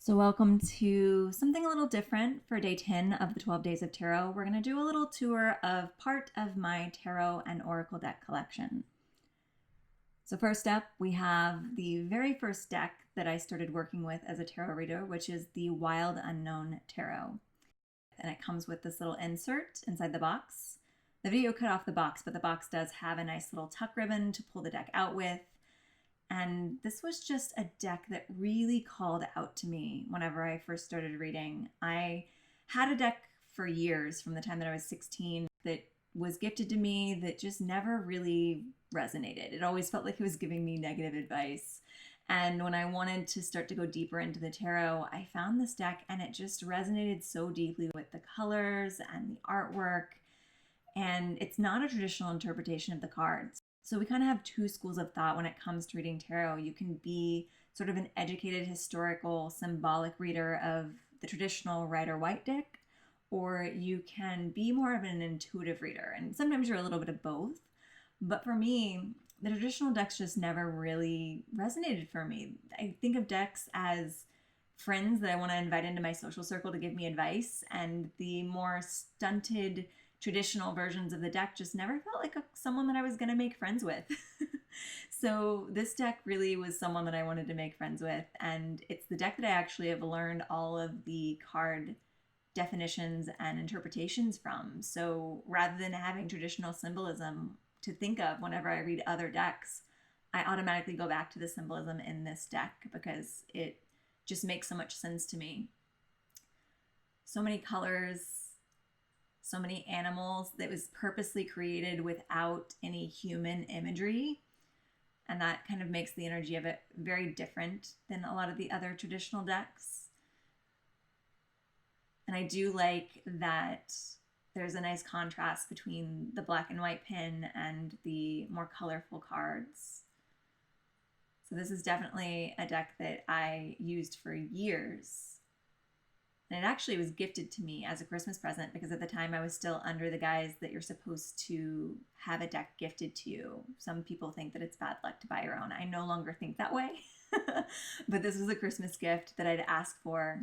So welcome to something a little different for day 10 of the 12 Days of Tarot. We're going to do a little tour of part of my tarot and oracle deck collection. So first up, we have the very first deck that I started working with as a tarot reader, which is the Wild Unknown Tarot. And it comes with this little insert inside the box. The video cut off the box, but the box does have a nice little tuck ribbon to pull the deck out with. And this was just a deck that really called out to me whenever I first started reading. I had a deck for years from the time that I was 16 that was gifted to me that just never really resonated. It always felt like it was giving me negative advice. And when I wanted to start to go deeper into the tarot, I found this deck and it just resonated so deeply with the colors and the artwork. And it's not a traditional interpretation of the cards. So we kind of have two schools of thought when it comes to reading tarot. You can be sort of an educated, historical, symbolic reader of the traditional Rider-Waite deck, or you can be more of an intuitive reader. And sometimes you're a little bit of both. But for me, the traditional decks just never really resonated for me. I think of decks as friends that I want to invite into my social circle to give me advice, and the more stunted traditional versions of the deck just never felt like someone that I was going to make friends with. So this deck really was someone that I wanted to make friends with, and it's the deck that I actually have learned all of the card definitions and interpretations from. So rather than having traditional symbolism to think of whenever I read other decks, I automatically go back to the symbolism in this deck because it just makes so much sense to me. So many colors, so many animals that was purposely created without any human imagery. And that kind of makes the energy of it very different than a lot of the other traditional decks. And I do like that there's a nice contrast between the black and white pin and the more colorful cards. So this is definitely a deck that I used for years. And it actually was gifted to me as a Christmas present because at the time I was still under the guise that you're supposed to have a deck gifted to you. Some people think that it's bad luck to buy your own. I no longer think that way. But this was a Christmas gift that I'd asked for.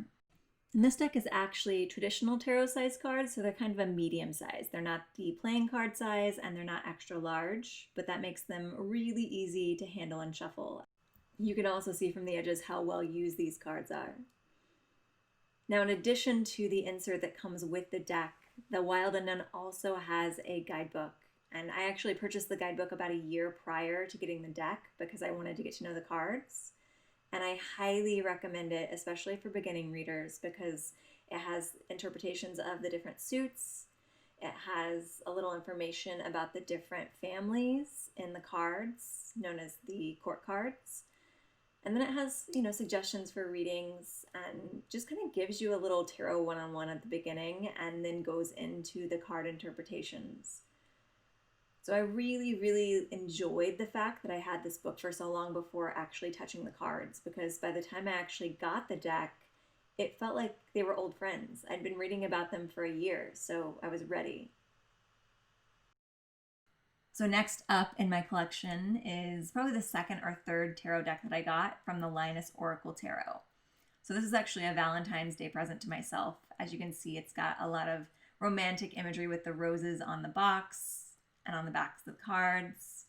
And this deck is actually traditional tarot size cards, so they're kind of a medium size. They're not the playing card size and they're not extra large, but that makes them really easy to handle and shuffle. You can also see from the edges how well used these cards are. Now, in addition to the insert that comes with the deck, the Wild Unknown also has a guidebook. And I actually purchased the guidebook about a year prior to getting the deck because I wanted to get to know the cards. And I highly recommend it, especially for beginning readers, because it has interpretations of the different suits. It has a little information about the different families in the cards, known as the court cards. And then it has, suggestions for readings and just kind of gives you a little tarot one-on-one at the beginning and then goes into the card interpretations. So I really, really enjoyed the fact that I had this book for so long before actually touching the cards, because by the time I actually got the deck, it felt like they were old friends. I'd been reading about them for a year, so I was ready. So next up in my collection is probably the second or third tarot deck that I got from the Linus Oracle Tarot. So this is actually a Valentine's Day present to myself. As you can see, it's got a lot of romantic imagery with the roses on the box and on the backs of the cards.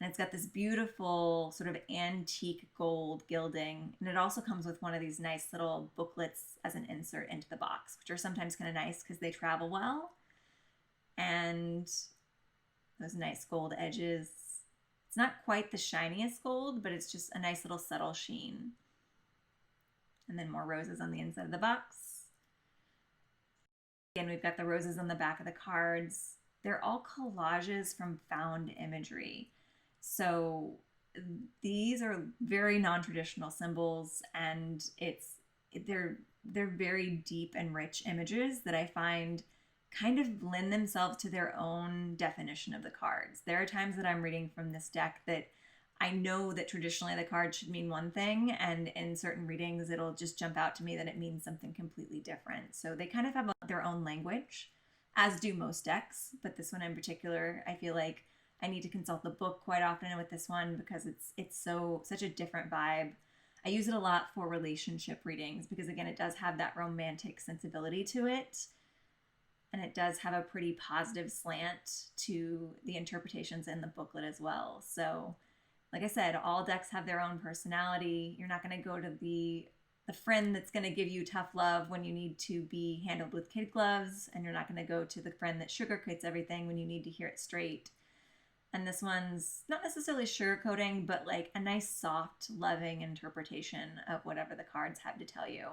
And it's got this beautiful sort of antique gold gilding. And it also comes with one of these nice little booklets as an insert into the box, which are sometimes kind of nice because they travel well. And those nice gold edges. It's not quite the shiniest gold, but it's just a nice little subtle sheen. And then more roses on the inside of the box. Again, we've got the roses on the back of the cards. They're all collages from found imagery. So these are very non-traditional symbols, and they're very deep and rich images that I find kind of lend themselves to their own definition of the cards. There are times that I'm reading from this deck that I know that traditionally the card should mean one thing, and in certain readings it'll just jump out to me that it means something completely different. So they kind of have their own language, as do most decks, but this one in particular, I feel like I need to consult the book quite often with this one because it's such a different vibe. I use it a lot for relationship readings because, again, it does have that romantic sensibility to it. And it does have a pretty positive slant to the interpretations in the booklet as well. So, like I said, all decks have their own personality. You're not going to go to the friend that's going to give you tough love when you need to be handled with kid gloves, and you're not going to go to the friend that sugarcoats everything when you need to hear it straight. And this one's not necessarily sugarcoating, but like a nice, soft, loving interpretation of whatever the cards have to tell you.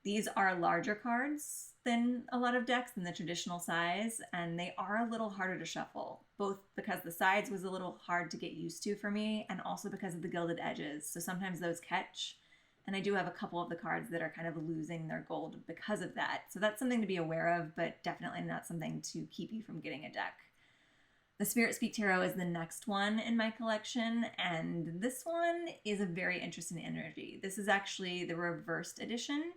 These are larger cards than a lot of decks in the traditional size, and they are a little harder to shuffle, both because the sides was a little hard to get used to for me, and also because of the gilded edges. So sometimes those catch, and I do have a couple of the cards that are kind of losing their gold because of that. So that's something to be aware of, but definitely not something to keep you from getting a deck. The Spirit Speak Tarot is the next one in my collection, and this one is a very interesting energy. This is actually the reversed edition.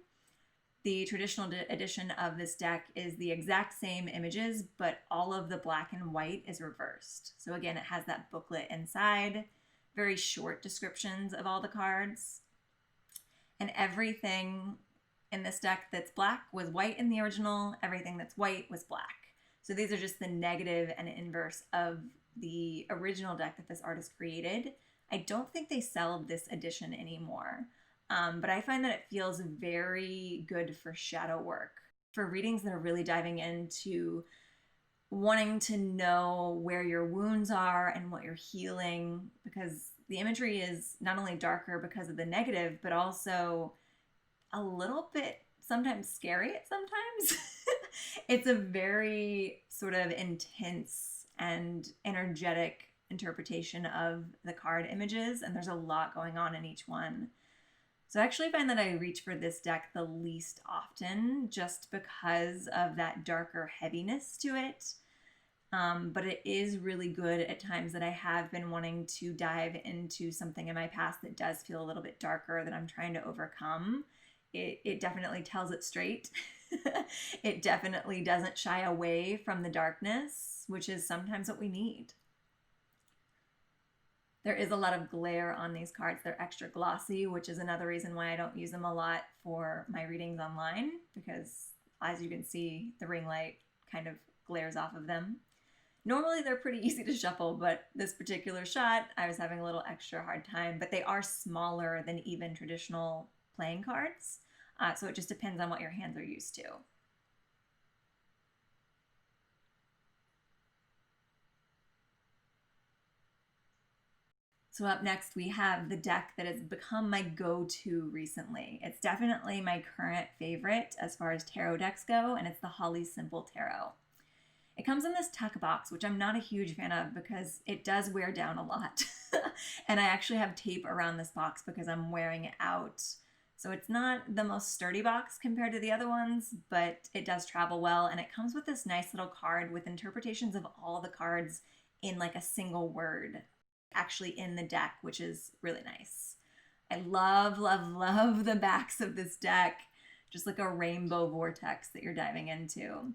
The traditional edition of this deck is the exact same images, but all of the black and white is reversed. So again, it has that booklet inside, very short descriptions of all the cards. And everything in this deck that's black was white in the original, everything that's white was black. So these are just the negative and inverse of the original deck that this artist created. I don't think they sell this edition anymore. But I find that it feels very good for shadow work, for readings that are really diving into wanting to know where your wounds are and what you're healing, because the imagery is not only darker because of the negative, but also a little bit sometimes scary at sometimes. It's a very sort of intense and energetic interpretation of the card images, and there's a lot going on in each one. So I actually find that I reach for this deck the least often just because of that darker heaviness to it. But it is really good at times that I have been wanting to dive into something in my past that does feel a little bit darker that I'm trying to overcome. It definitely tells it straight. It definitely doesn't shy away from the darkness, which is sometimes what we need. There is a lot of glare on these cards. They're extra glossy, which is another reason why I don't use them a lot for my readings online, because as you can see, the ring light kind of glares off of them. Normally they're pretty easy to shuffle, but this particular shot, I was having a little extra hard time, but they are smaller than even traditional playing cards. So it just depends on what your hands are used to. So up next, we have the deck that has become my go-to recently. It's definitely my current favorite as far as tarot decks go, and it's the Holly Simple Tarot. It comes in this tuck box, which I'm not a huge fan of because it does wear down a lot. And I actually have tape around this box because I'm wearing it out. So it's not the most sturdy box compared to the other ones, but it does travel well. And it comes with this nice little card with interpretations of all the cards in like a single word, actually in the deck, which is really nice. I love, love, love the backs of this deck. Just like a rainbow vortex that you're diving into.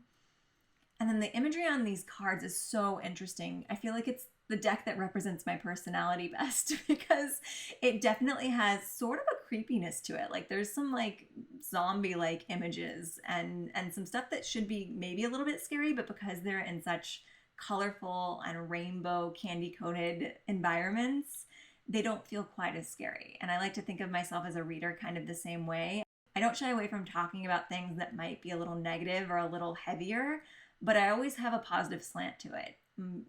And then the imagery on these cards is so interesting. I feel like it's the deck that represents my personality best because it definitely has sort of a creepiness to it. Like there's some like zombie-like images and some stuff that should be maybe a little bit scary, but because they're in such colorful and rainbow candy-coated environments, they don't feel quite as scary. And I like to think of myself as a reader kind of the same way. I don't shy away from talking about things that might be a little negative or a little heavier, but I always have a positive slant to it.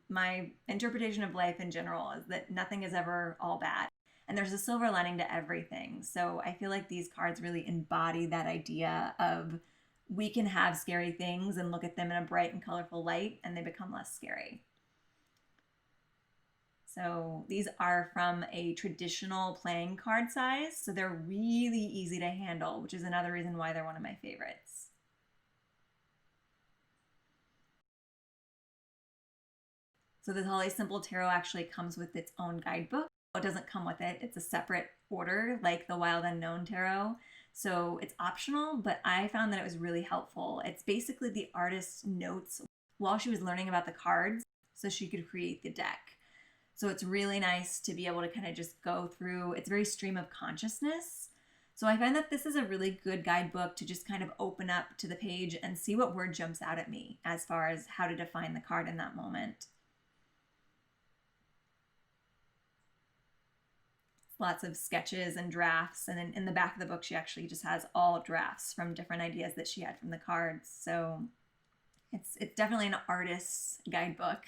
My interpretation of life in general is that nothing is ever all bad, and there's a silver lining to everything. So I feel like these cards really embody that idea of we can have scary things and look at them in a bright and colorful light, and they become less scary. So these are from a traditional playing card size, so they're really easy to handle, which is another reason why they're one of my favorites. So the Holly Simple Tarot actually comes with its own guidebook. It doesn't come with it. It's a separate order like the Wild Unknown Tarot. So it's optional, but I found that it was really helpful. It's basically the artist's notes while she was learning about the cards so she could create the deck. So it's really nice to be able to kind of just go through, it's very stream of consciousness. So I find that this is a really good guidebook to just kind of open up to the page and see what word jumps out at me as far as how to define the card in that moment. Lots of sketches and drafts, and in the back of the book she actually just has all drafts from different ideas that she had from the cards. So it's definitely an artist's guidebook.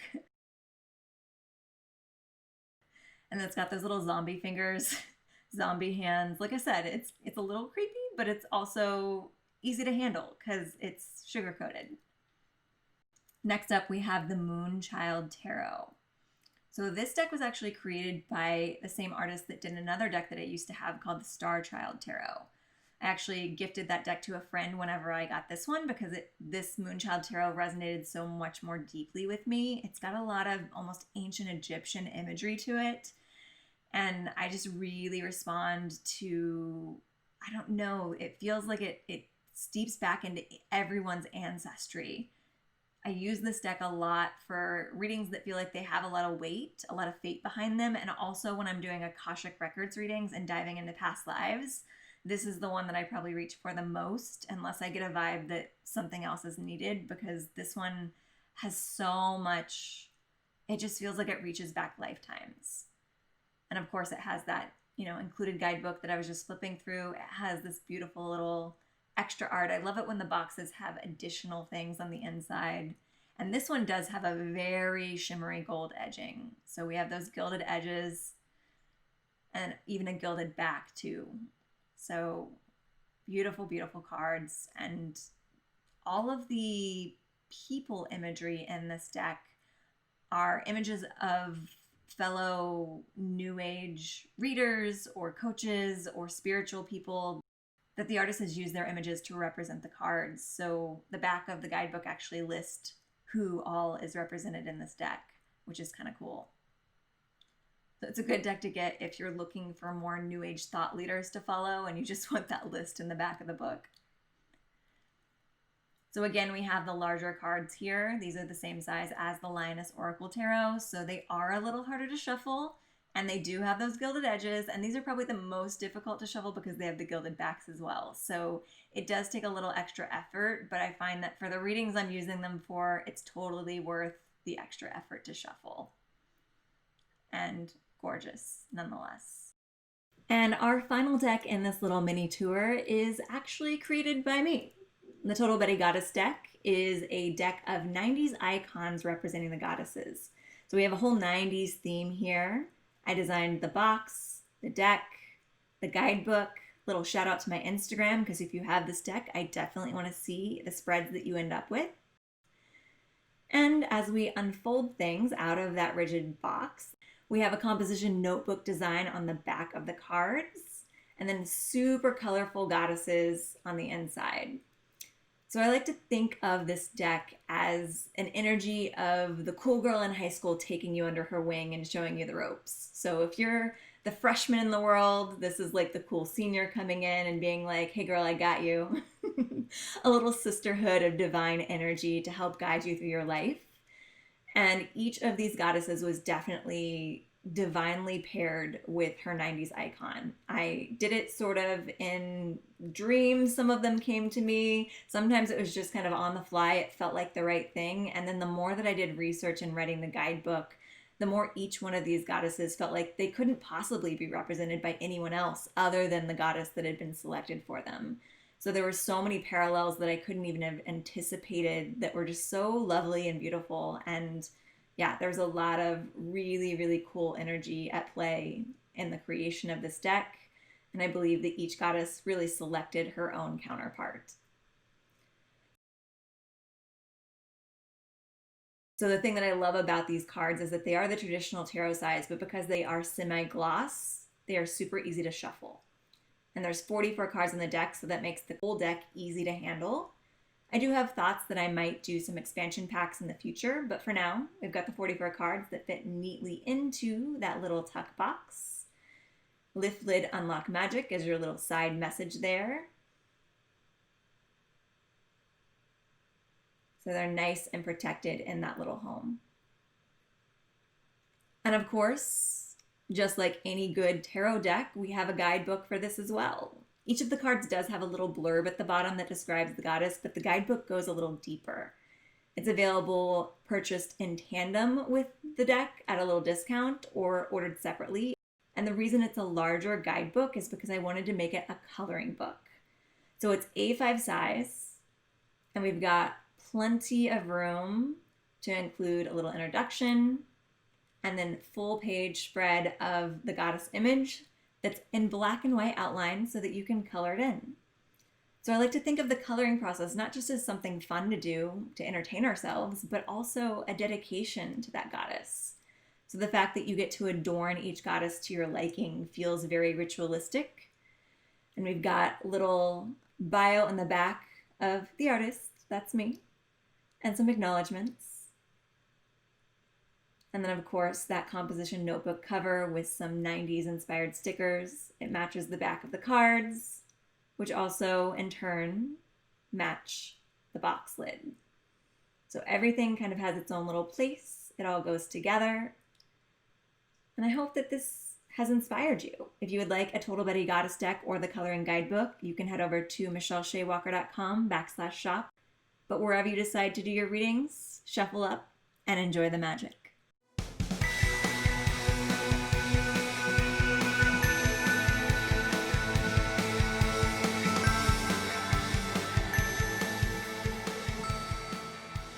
And it's got those little zombie fingers, zombie hands. Like I said, it's a little creepy, but it's also easy to handle because it's sugar coated. Next up, we have the Moonchild Tarot. So this deck was actually created by the same artist that did another deck that I used to have called the Star Child Tarot. I actually gifted that deck to a friend whenever I got this one because this Moonchild Tarot resonated so much more deeply with me. It's got a lot of almost ancient Egyptian imagery to it. And I just really respond to, I don't know, it feels like it steeps back into everyone's ancestry. I use this deck a lot for readings that feel like they have a lot of weight, a lot of fate behind them, and also when I'm doing Akashic Records readings and diving into past lives. This is the one that I probably reach for the most, unless I get a vibe that something else is needed, because this one has so much, it just feels like it reaches back lifetimes. And of course it has that, included guidebook that I was just flipping through. It has this beautiful little extra art. I love it when the boxes have additional things on the inside. And this one does have a very shimmery gold edging. So we have those gilded edges and even a gilded back too. So beautiful, beautiful cards. And all of the people imagery in this deck are images of fellow New Age readers or coaches or spiritual people that the artist has used their images to represent the cards. So the back of the guidebook actually lists who all is represented in this deck, which is kind of cool. So it's a good deck to get if you're looking for more New Age thought leaders to follow and you just want that list in the back of the book. So again, we have the larger cards here. These are the same size as the Linus Oracle Tarot, so they are a little harder to shuffle, and they do have those gilded edges, and these are probably the most difficult to shuffle because they have the gilded backs as well. So it does take a little extra effort, but I find that for the readings I'm using them for, it's totally worth the extra effort to shuffle. And gorgeous nonetheless. And our final deck in this little mini tour is actually created by me. The Total Betty Goddess deck is a deck of 90s icons representing the goddesses. So we have a whole 90s theme here. I designed the box, the deck, the guidebook. Little shout out to my Instagram, because if you have this deck, I definitely want to see the spreads that you end up with. And as we unfold things out of that rigid box, we have a composition notebook design on the back of the cards, and then super colorful goddesses on the inside. So I like to think of this deck as an energy of the cool girl in high school taking you under her wing and showing you the ropes. So if you're the freshman in the world, this is like the cool senior coming in and being like, hey girl, I got you. A little sisterhood of divine energy to help guide you through your life. And each of these goddesses was definitely divinely paired with her 90s icon. I did it sort of in dreams. Some of them came to me. Sometimes it was just kind of on the fly. It felt like the right thing. And then the more that I did research and writing the guidebook, the more each one of these goddesses felt like they couldn't possibly be represented by anyone else other than the goddess that had been selected for them. So there were so many parallels that I couldn't even have anticipated that were just so lovely and beautiful. And yeah, there's a lot of really, really cool energy at play in the creation of this deck. And I believe that each goddess really selected her own counterpart. So the thing that I love about these cards is that they are the traditional tarot size, but because they are semi-gloss, they are super easy to shuffle. And there's 44 cards in the deck, so that makes the whole deck easy to handle. I do have thoughts that I might do some expansion packs in the future, but for now, we've got the 44 cards that fit neatly into that little tuck box. Lift, lid, unlock magic is your little side message there. So they're nice and protected in that little home. And of course, just like any good tarot deck, we have a guidebook for this as well. Each of the cards does have a little blurb at the bottom that describes the goddess, but the guidebook goes a little deeper. It's available purchased in tandem with the deck at a little discount or ordered separately. And the reason it's a larger guidebook is because I wanted to make it a coloring book. So it's A5 size, and we've got plenty of room to include a little introduction and then full page spread of the goddess image that's in black and white outline so that you can color it in. So I like to think of the coloring process not just as something fun to do to entertain ourselves, but also a dedication to that goddess. So the fact that you get to adorn each goddess to your liking feels very ritualistic. And we've got little bio in the back of the artist, that's me, and some acknowledgments. And then of course that composition notebook cover with some 90s inspired stickers. It matches the back of the cards, which also in turn match the box lid. So everything kind of has its own little place. It all goes together. And I hope that this has inspired you. If you would like a Total Betty Goddess deck or the coloring guidebook, you can head over to michelleshawalker.com/shop. But wherever you decide to do your readings, shuffle up and enjoy the magic.